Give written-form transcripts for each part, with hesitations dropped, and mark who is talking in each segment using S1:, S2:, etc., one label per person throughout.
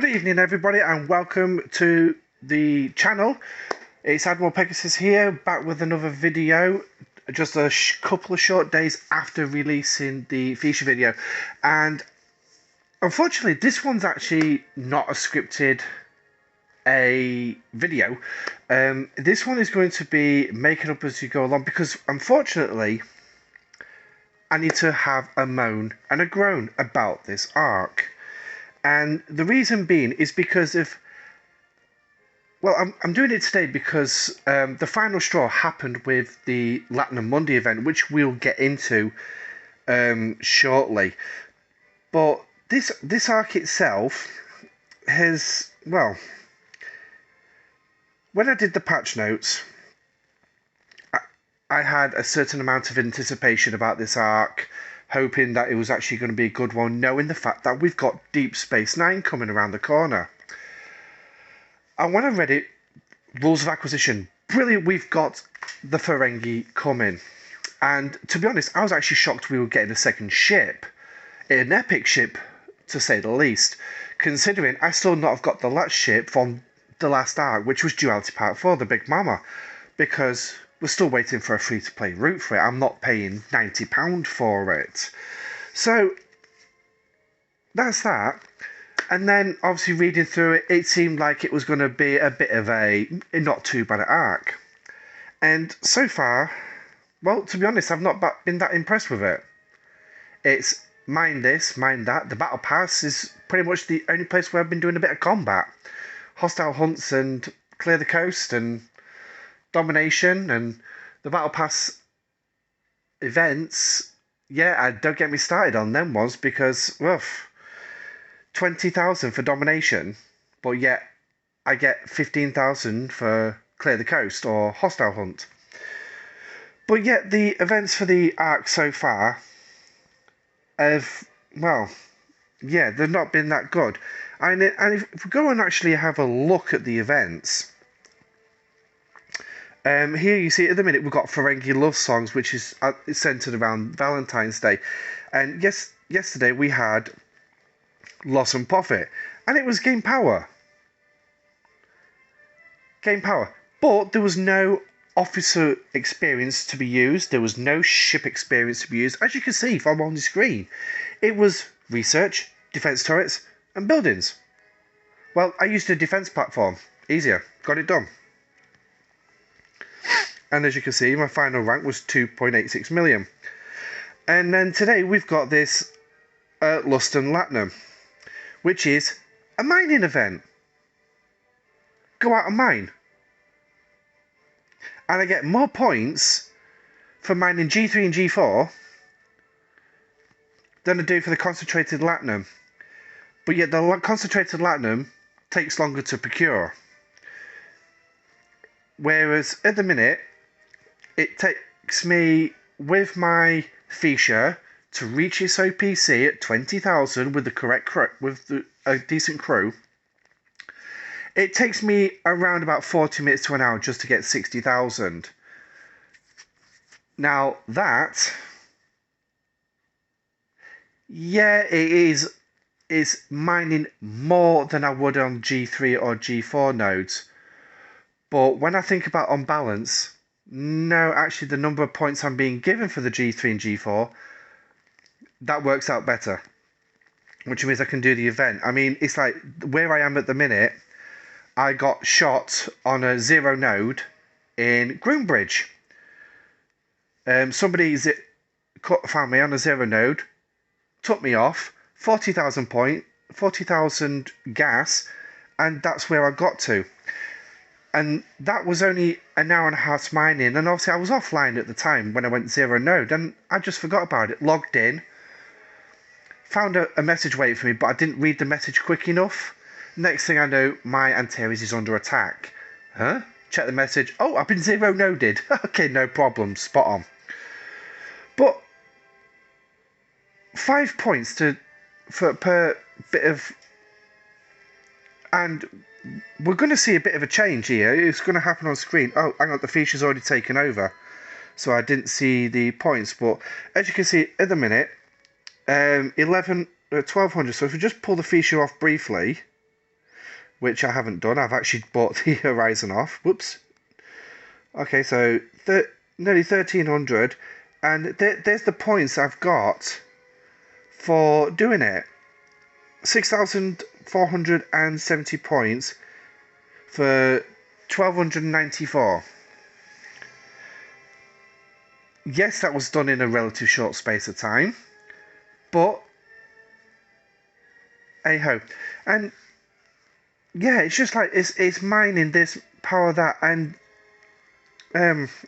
S1: evening everybody and welcome to the channel. It's Admiral Pegasus here, back with another video just a couple of short days after releasing the feature video. And unfortunately this one's actually not a scripted video. This one is going to be making up as you go along, because unfortunately I need to have a moan and a groan about this arc. And the reason being is because I'm doing it today because the final straw happened with the Latinum Monday event, which we'll get into shortly. But this arc itself has, well, when I did the patch notes, I had a certain amount of anticipation about this arc, hoping that it was actually going to be a good one, knowing the fact that we've got Deep Space Nine coming around the corner. And when I read it, Rules of Acquisition, brilliant, we've got the Ferengi coming. And to be honest, I was actually shocked we were getting a second ship. An epic ship, to say the least, considering I still not have got the last ship from the last arc, which was Duality Part 4, the Big Mama, because we're still waiting for a free-to-play route for it. I'm not paying £90 for it. So, that's that. And then, obviously, reading through it, it seemed like it was going to be a bit of a not too bad arc. And so far, well, to be honest, I've not been that impressed with it. It's mind this, mind that. The Battle Pass is pretty much the only place where I've been doing a bit of combat. Hostile hunts and clear the coast and domination, and the Battle Pass events, yeah, don't get me started on them ones, because, well, 20,000 for domination, but yet I get 15,000 for clear the coast or hostile hunt. But yet the events for the arc so far have, well, yeah, they've not been that good. And if we go and actually have a look at the events, here you see at the minute we've got Ferengi Love Songs, which is centered around Valentine's Day. And yesterday we had Loss and Profit, and it was Game Power. But there was no officer experience to be used. There was no ship experience to be used. As you can see from on the screen, it was research, defense turrets, and buildings. Well, I used a defense platform. Easier. Got it done. And as you can see, my final rank was 2.86 million. And then today we've got this Lust and Latinum, which is a mining event. Go out and mine. And I get more points for mining G3 and G4 than I do for the concentrated Latinum. But yet the concentrated Latinum takes longer to procure. Whereas at the minute, it takes me, with my feature, to reach its OPC at 20,000 with the correct crew, with a decent crew. It takes me around about 40 minutes to an hour just to get 60,000. Now that, yeah, it is mining more than I would on G3 or G4 nodes. But when I think about on balance, no, actually the number of points I'm being given for the G3 and G4, that works out better, which means I can do the event. I mean, it's like where I am at the minute, I got shot on a 0 node in Groombridge. Somebody found me on a 0 node, took me off, 40,000 gas, and that's where I got to. And that was only an hour and a half's mining, and obviously I was offline at the time when I went 0 node, and I just forgot about it. Logged in, found a message waiting for me, but I didn't read the message quick enough. Next thing I know, my Antares is under attack. Huh? Check the message. Oh, I've been 0 noded. Okay, no problem. Spot on. But 5 points per bit of, and we're going to see a bit of a change here. It's going to happen on screen. Oh, hang on, the feature's already taken over, so I didn't see the points. But as you can see at the minute, 1200. So if we just pull the feature off briefly, which I haven't done. I've actually bought the Horizon off. Whoops. Okay, so nearly 1300, and there's the points I've got for doing it. 6,470 points for 1,294. Yes, that was done in a relatively short space of time, but hey ho. And yeah, it's just like it's mining this, power that, and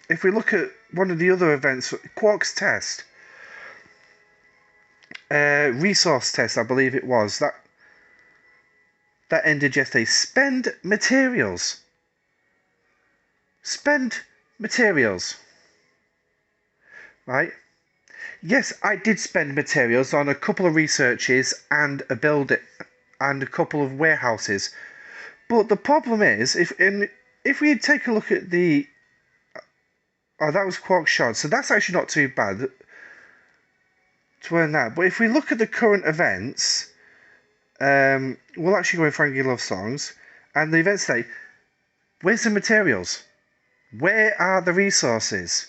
S1: if we look at one of the other events, Quark's test, resource test, I believe it was, that ended yesterday. Spend materials. Spend materials. Right? Yes, I did spend materials on a couple of researches and a building and a couple of warehouses. But the problem is, if we take a look at the that was Quark Shard, so that's actually not too bad to earn that. But if we look at the current events, we'll actually go in Frankie Love Songs, and the events say, where's the materials? Where are the resources?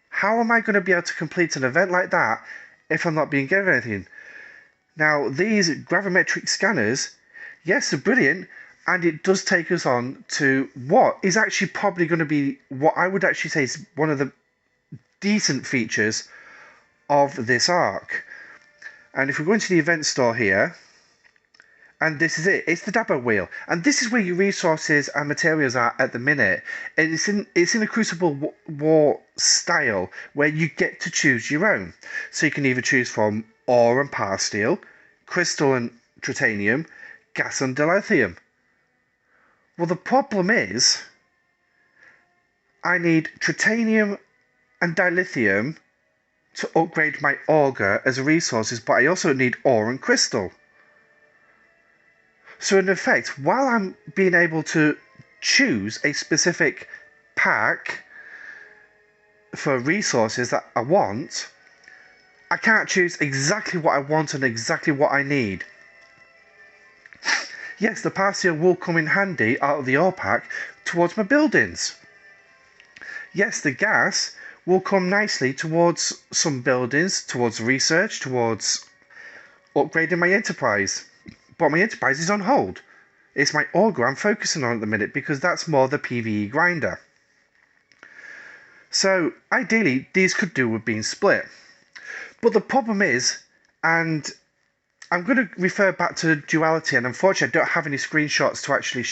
S1: How am I going to be able to complete an event like that if I'm not being given anything? Now, these gravimetric scanners, yes, they're brilliant, and it does take us on to what is actually probably going to be what I would actually say is one of the decent features of this arc. And if we go into the event store here, and this is it, it's the Dabo wheel, and this is where your resources and materials are at the minute. And it's in a Crucible War style where you get to choose your own. So you can either choose from ore and power steel, crystal and titanium, gas and dilithium. Well, the problem is I need titanium and dilithium to upgrade my auger as resources, but I also need ore and crystal. So in effect, while I'm being able to choose a specific pack for resources that I want, I can't choose exactly what I want and exactly what I need. Yes, the power steel will come in handy out of the ore pack towards my buildings. Yes, the gas will come nicely towards some buildings, towards research, towards upgrading my enterprise. But my enterprise is on hold. It's my auger I'm focusing on at the minute because that's more the PvE grinder. So ideally, these could do with being split. But the problem is, and I'm going to refer back to duality, and unfortunately I don't have any screenshots to actually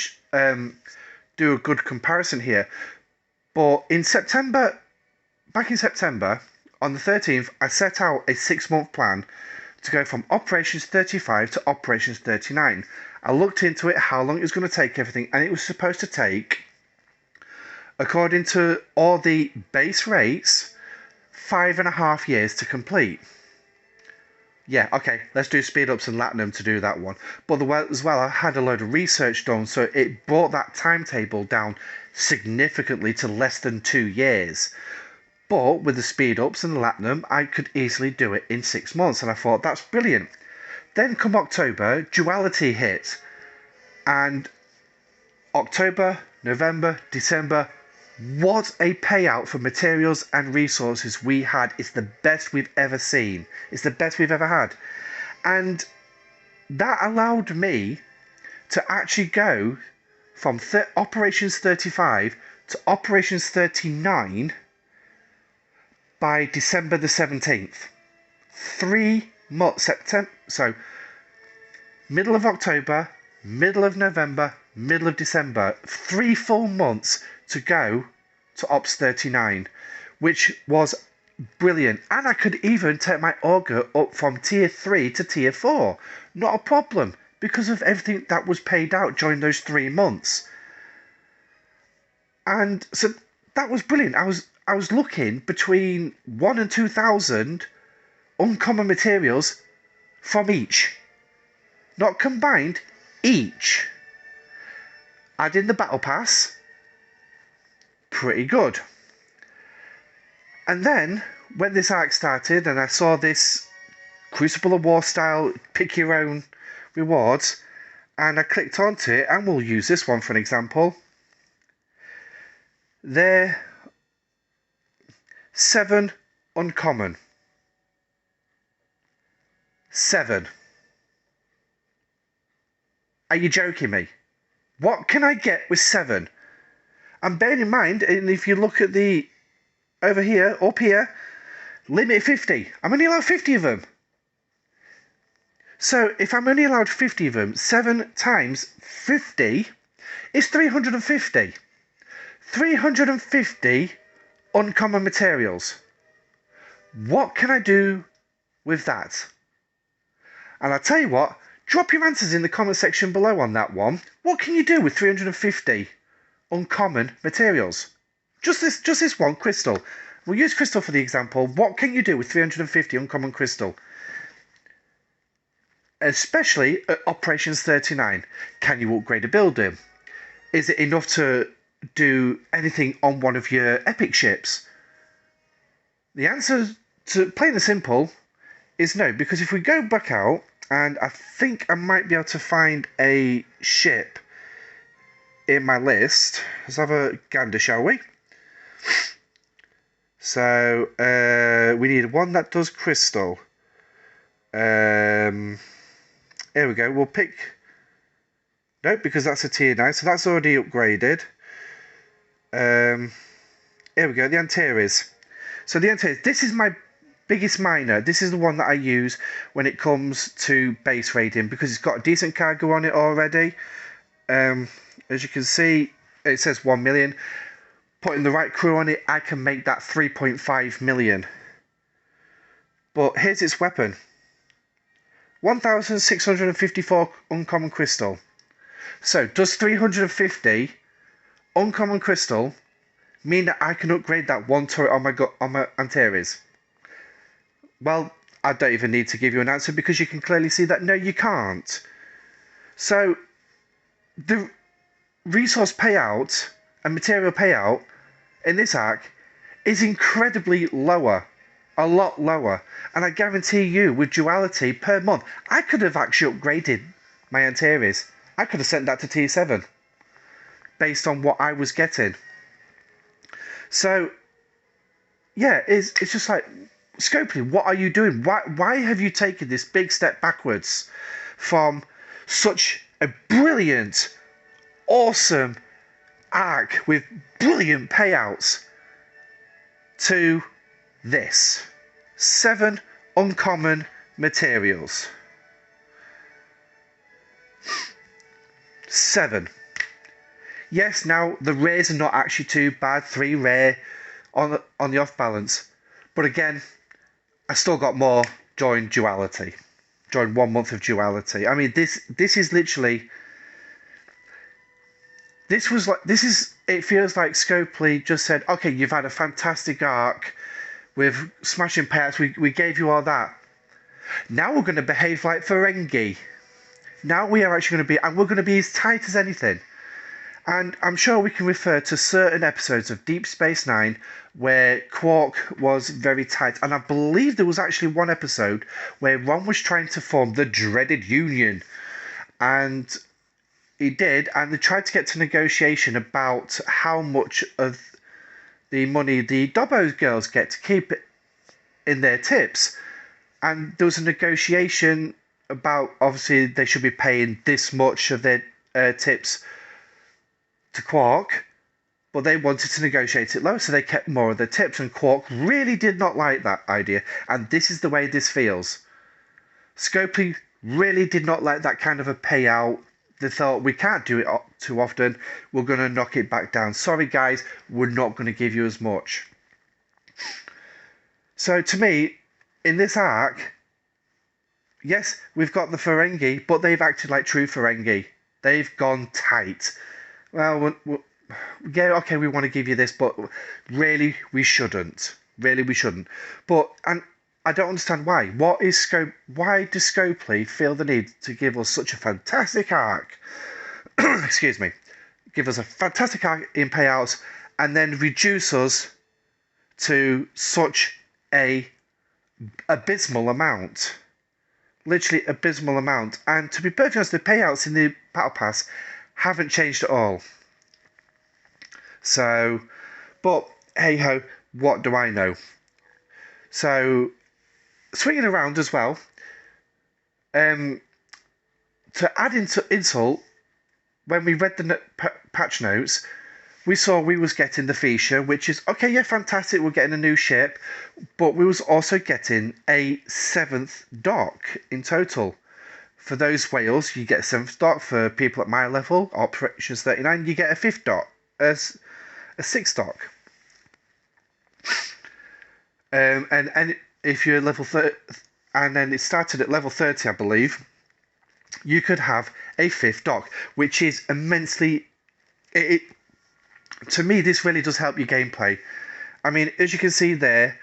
S1: do a good comparison here. But back in September, on the 13th, I set out a 6-month plan to go from Operations 35 to Operations 39. I looked into it, how long it was going to take everything, and it was supposed to take, according to all the base rates, 5.5 years to complete. Yeah, okay, let's do speed ups and Latinum to do that one. But as well, I had a load of research done, so it brought that timetable down significantly to less than 2 years. But with the speed ups and the Latinum, I could easily do it in 6 months, and I thought that's brilliant. Then come October, duality hit, and October, November, December, what a payout for materials and resources we had. It's the best we've ever seen. It's the best we've ever had. And that allowed me to actually go from Operations 35 to Operations 39 by December the 17th. 3 months, September, so middle of October, middle of November, middle of December, 3 full months to go to Ops 39, which was brilliant. And I could even take my auger up from tier 3 to tier 4. Not a problem, because of everything that was paid out during those 3 months. And so that was brilliant. I was looking between 1,000 and 2,000 uncommon materials from each. Not combined, each. Add in the battle pass, pretty good. And then, when this arc started and I saw this Crucible of War style, pick your own rewards, and I clicked onto it, and we'll use this one for an example. They're 7 uncommon. 7. Are you joking me? What can I get with 7? And bearing in mind, and if you look at the over here, up here, limit 50. I'm only allowed 50 of them. So if I'm only allowed 50 of them, 7 times 50 is 350. 350 uncommon materials. What can I do with that? And I'll tell you what, drop your answers in the comment section below on that one. What can you do with 350 uncommon materials? Just this one, crystal. We'll use crystal for the example. What can you do with 350 uncommon crystal? Especially at operations 39. Can you upgrade a building? Is it enough to do anything on one of your epic ships? The answer, to plain and simple, is no, because if we go back out, and I think I might be able to find a ship in my list. Let's have a gander, shall we? So we need one that does crystal. Here we go. We'll pick... Nope, because that's a tier 9, so that's already upgraded. Here we go, the Antares. So the Antares, this is my biggest miner. This is the one that I use when it comes to base raiding, because it's got a decent cargo on it already. As you can see, it says 1 million. Putting the right crew on it, I can make that 3.5 million. But here's its weapon. 1,654 uncommon crystal. So does 350 uncommon crystal mean that I can upgrade that one turret on my Antares? Well, I don't even need to give you an answer, because you can clearly see that no, you can't. So the resource payout and material payout in this arc is incredibly lower. A lot lower. And I guarantee you, with duality per month, I could have actually upgraded my Antares. I could have sent that to tier 7 based on what I was getting. So yeah, it's just like, Scopely, what are you doing? Why have you taken this big step backwards from such a brilliant, awesome arc with brilliant payouts to this? 7 uncommon materials. 7. Yes, now the rares are not actually too bad. 3 rare on the off balance, but again, I still got more during duality, during 1 month of duality. I mean, this is literally, it feels like Scopely just said, okay, you've had a fantastic arc with smashing payouts, we gave you all that. Now we're going to behave like Ferengi. Now we are actually going to be, and we're going to be as tight as anything. And I'm sure we can refer to certain episodes of Deep Space Nine where Quark was very tight. And I believe there was actually one episode where Ron was trying to form the dreaded Union. And he did, and they tried to get to negotiation about how much of the money the Dobbo girls get to keep in their tips. And there was a negotiation about, obviously, they should be paying this much of their tips to Quark, but they wanted to negotiate it low, so they kept more of their tips, and Quark really did not like that idea, and this is the way this feels. Scopely really did not like that kind of a payout. They thought, we can't do it too often, we're going to knock it back down. Sorry guys, we're not going to give you as much. So to me, in this arc, yes, we've got the Ferengi, but they've acted like true Ferengi. They've gone tight. Well, yeah, okay, we want to give you this, but really, we shouldn't. Really, we shouldn't. But, and I don't understand why. Why does Scopely feel the need to give us such a fantastic arc? Excuse me. Give us a fantastic arc in payouts, and then reduce us to such a abysmal amount? literally abysmal amount. And to be perfectly honest, the payouts in the Battle Pass haven't changed at all. So, but hey ho, what do I know? So, swinging around as well, um, to add into insult, when we read the patch notes, we saw we was getting the feature, which is okay, yeah, fantastic. We're getting a new ship, but we was also getting a 7th dock in total. For those whales, you get a 7th dock. For people at my level, Operations 39, you get a 5th dock, a 6th dock. And if you're level 30, and then it started at level 30, I believe, you could have a 5th dock, which is immensely. To me, this really does help your gameplay. I mean, as you can see there,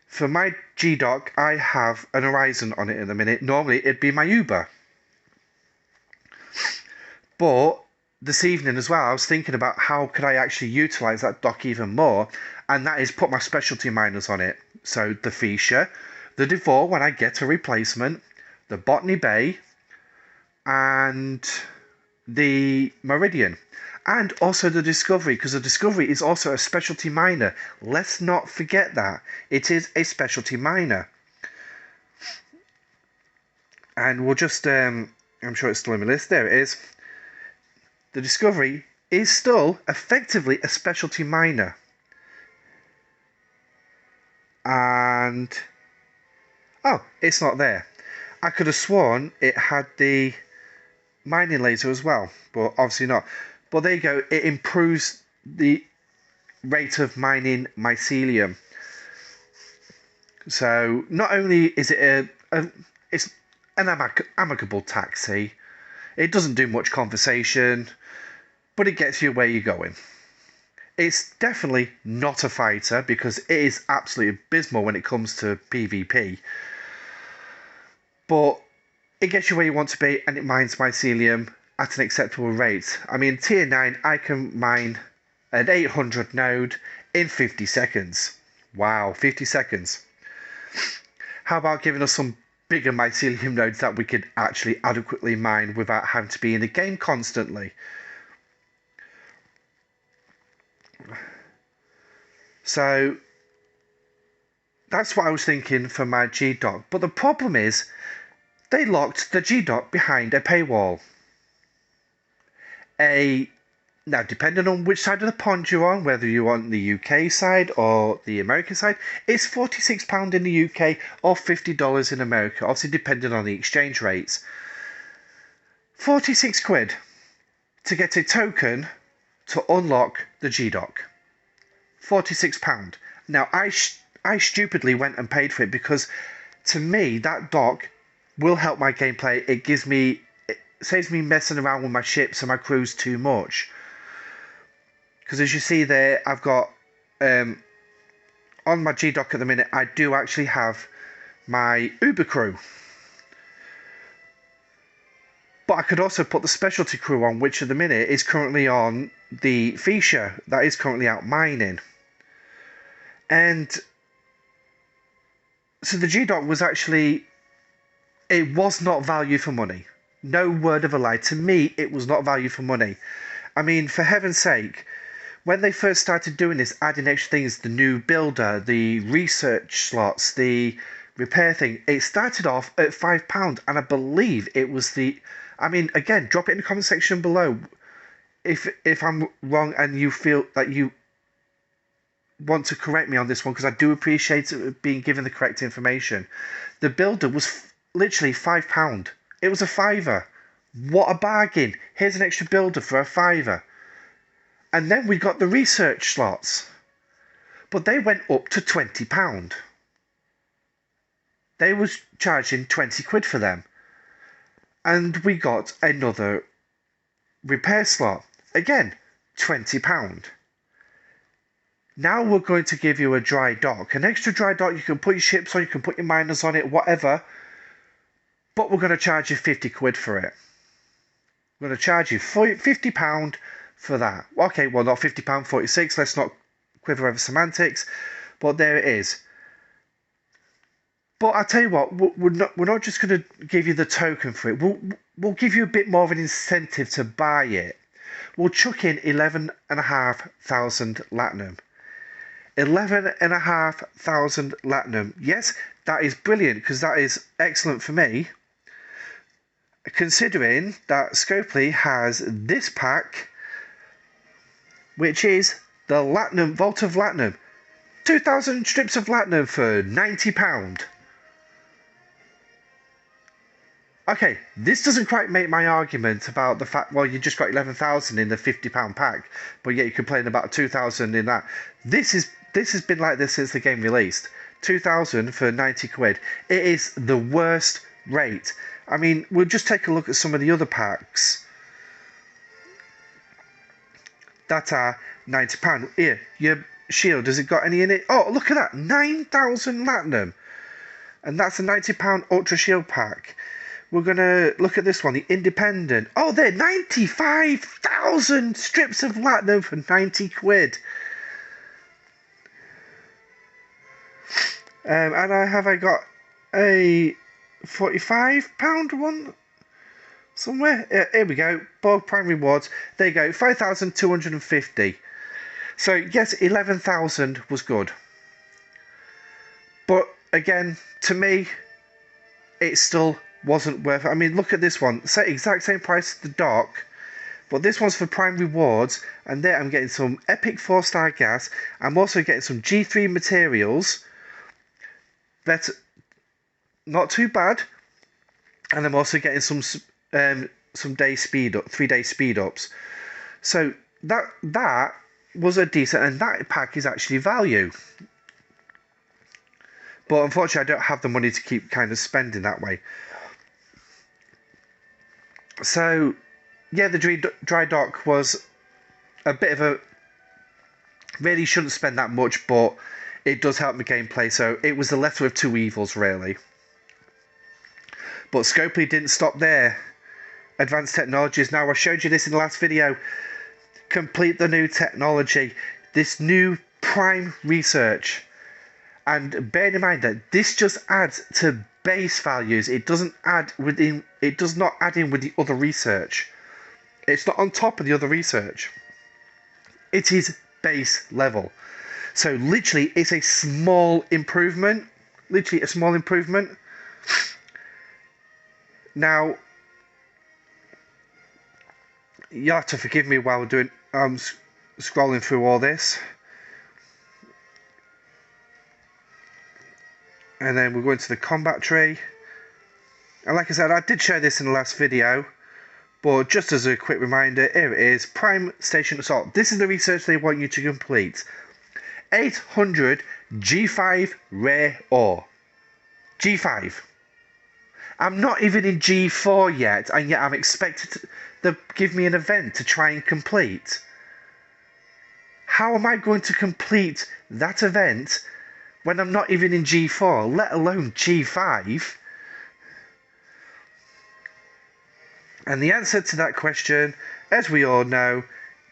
S1: for my G dock, I have an Horizon on it at the minute. Normally, it'd be my Uber. But this evening as well, I was thinking about how could I actually utilize that dock even more, and that is put my specialty miners on it. So the Fisher, the Devore when I get a replacement, the Botany Bay, and the Meridian. And also the Discovery, because the Discovery is also a specialty miner. Let's not forget that. It is a specialty miner. And we'll just, I'm sure it's still in my list. There it is. The Discovery is still effectively a specialty miner. And, oh, it's not there. I could have sworn it had the mining laser as well, but obviously not. But there you go, it improves the rate of mining mycelium. So not only is it it's an amicable taxi, it doesn't do much conversation, but it gets you where you're going. It's definitely not a fighter because it is absolutely abysmal when it comes to PvP. But it gets you where you want to be and it mines mycelium at an acceptable rate. I mean, tier 9, I can mine an 800 node in 50 seconds. Wow, 50 seconds. How about giving us some bigger mycelium nodes that we could actually adequately mine without having to be in the game constantly? So that's what I was thinking for my G-Dock. But the problem is, they locked the G-Dock behind a paywall. Now, depending on which side of the pond you're on, whether you're on the UK side or the American side, it's £46 in the UK or $50 in America, obviously depending on the exchange rates. 46 quid to get a token to unlock the G-Dock. £46. Now, I stupidly went and paid for it because, to me, that dock will help my gameplay. It saves me messing around with my ships and my crews too much. Because as you see there, I've got, on my G-Dock at the minute, I do actually have my Uber crew. But I could also put the specialty crew on, which at the minute is currently on the Fisher, that is currently out mining. And so the G-Dock was actually, it was not value for money. No word of a lie. To me, it was not value for money. I mean, for heaven's sake, when they first started doing this, adding extra things, the new builder, the research slots, the repair thing, it started off at £5, and I believe it was the. I mean, again, drop it in the comment section below if I'm wrong and you feel that you want to correct me on this one, because I do appreciate it being given the correct information. The builder was literally £5. It was a fiver. What a bargain! Here's an extra builder for a fiver. And then we got the research slots. But they went up to £20. They was charging 20 quid for them. And we got another repair slot. Again, £20. Now we're going to give you a dry dock. An extra dry dock, you can put your ships on, you can put your miners on it, whatever. But we're going to charge you 50 quid for it. We're going to charge you £50 for that. Okay, well, not £50, 46. Let's not quiver over semantics. But there it is. But I tell you what, we're not just going to give you the token for it. We'll give you a bit more of an incentive to buy it. We'll chuck in 11,500 Latinum. 11,500 Latinum. Yes, that is brilliant because that is excellent for me. Considering that Scopely has this pack, which is the Latinum Vault of Latinum. 2,000 strips of Latinum for £90. Okay, this doesn't quite make my argument about the fact, well, you just got 11,000 in the £50 pack, but yet you complain about 2,000 in that. This has been like this since the game released. 2,000 for 90 quid. It is the worst rate. I mean, we'll just take a look at some of the other packs that are £90. Here, your shield, has it got any in it? Oh, look at that, 9,000 Latinum. And that's a £90 Ultra Shield pack. We're going to look at this one, the Independent. Oh, they're 95,000 strips of Latinum for 90 quid. And I got a £45 one somewhere. Here we go. Bulk Prime Rewards. There you go, 5,250. So, yes, 11,000 was good. But, again, to me, it still wasn't worth it. I mean, look at this one. Exact same price as the dock, but this one's for Prime Rewards, and there I'm getting some epic 4-star gas. I'm also getting some G3 materials. That's not too bad. And I'm also getting some day speed up, 3-day speed ups. So that was a decent, and that pack is actually value. But unfortunately, I don't have the money to keep kind of spending that way. So, yeah, the dry dock was a bit of a... Really shouldn't spend that much, but it does help the gameplay. So it was the lesser of two evils, really. But Scopely didn't stop there. Advanced technologies. Now, I showed you this in the last video. Complete the new technology. This new prime research. And bear in mind that this just adds to base values. It doesn't add within. It does not add in with the other research. It's not on top of the other research. It is base level. So literally, it's a small improvement. Literally, a small improvement. Now, you'll have to forgive me while doing. Scrolling through all this. And then we'll go into the combat tree. And like I said, I did share this in the last video. But just as a quick reminder, here it is. Prime Station Assault. This is the research they want you to complete. 800 G5 rare ore. G5. I'm not even in G4 yet, and yet I'm expected to give me an event to try and complete. How am I going to complete that event when I'm not even in G4, let alone G5? And the answer to that question, as we all know,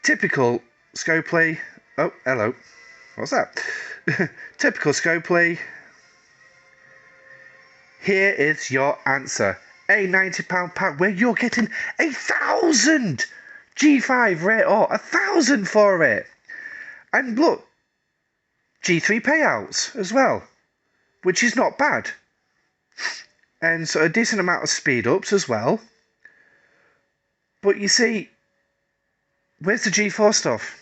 S1: typical Scopely. Oh, hello. What's that? Typical Scopely. Here is your answer. A £90 pack where you're getting 1,000 G5 rare ore. 1,000 for it. And look, G3 payouts as well, which is not bad. And so a decent amount of speed ups as well. But you see, where's the G4 stuff?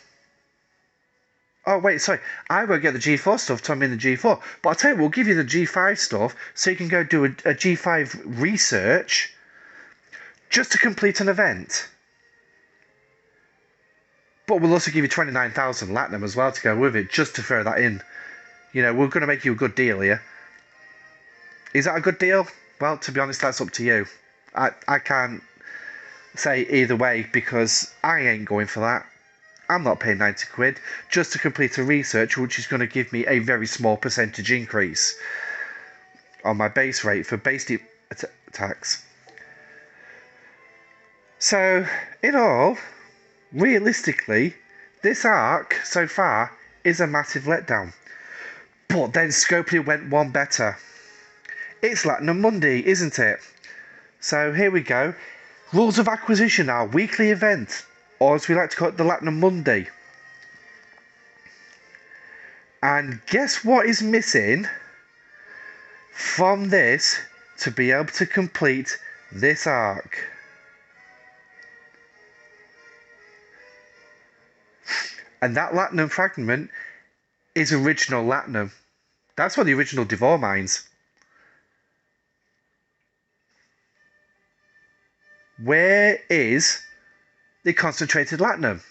S1: Oh, wait, sorry. I won't get the G4 stuff till I'm in the G4. But I'll tell you, we'll give you the G5 stuff so you can go do a G5 research just to complete an event. But we'll also give you 29,000 Latinum as well to go with it, just to throw that in. You know, we're going to make you a good deal here. Is that a good deal? Well, to be honest, that's up to you. I can't say either way because I ain't going for that. I'm not paying 90 quid just to complete a research which is going to give me a very small percentage increase on my base rate for base attacks. So, in all, realistically, this arc so far is a massive letdown. But then Scopely went one better. It's Latinum Monday, isn't it? So here we go. Rules of acquisition, our weekly event, or as we like to call it, the Latinum Monday. And guess what is missing from this to be able to complete this arc? And that Latinum fragment is original Latinum. That's what the original Devore mines. Where is the concentrated Latinum?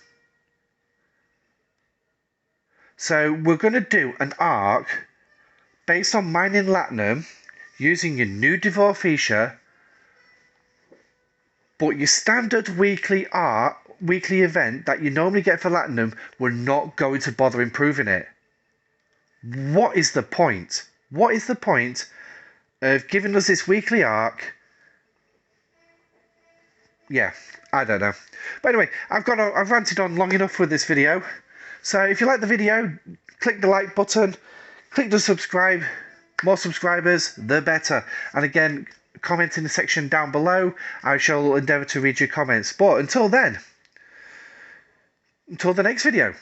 S1: So we're going to do an arc based on mining Latinum using your new Devore feature, but your standard weekly event that you normally get for Latinum, we're not going to bother improving it. What is the point? What is the point of giving us this weekly arc? Yeah, I don't know. But anyway, I've ranted on long enough with this video. So if you like the video, click the like button, click the subscribe. More subscribers, the better. And again, comment in the section down below. I shall endeavour to read your comments. But until then, until the next video,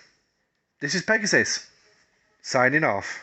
S1: this is Pegasus, signing off.